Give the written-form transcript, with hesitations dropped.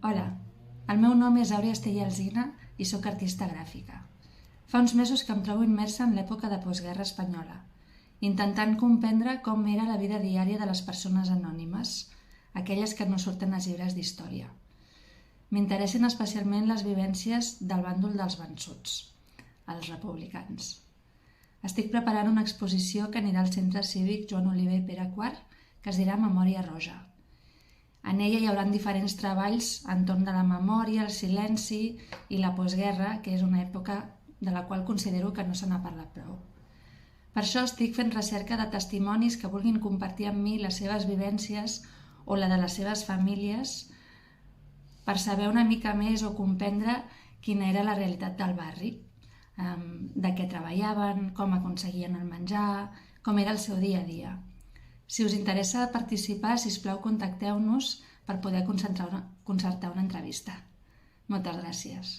Hola, el meu nom és Àurea Estella Alsina i sóc artista gràfica. Fa uns mesos que em trobo immersa en l'època de postguerra espanyola, intentant comprendre com era la vida diària de les persones anònimes, aquelles que no surten als llibres d'història. M'interessen especialment les vivències del bàndol dels vençuts, els republicans. Estic preparant una exposició que anirà al Centre Cívic Joan Oliver i Pere IV, que es dirà Memòria Roja. En ella hi haurà diferents treballs entorn de la memòria, el silenci i la postguerra, que és una època de la qual considero que no se n'ha parlat prou. Per això estic fent recerca de testimonis que vulguin compartir amb mi les seves vivències o la de les seves famílies per saber una mica més o comprendre quina era la realitat del barri, de què treballaven, com aconseguien el menjar, com era el seu dia a dia. Si us interessa participar, sisplau, contacteu-nos per poder concertar una entrevista. Moltes gràcies.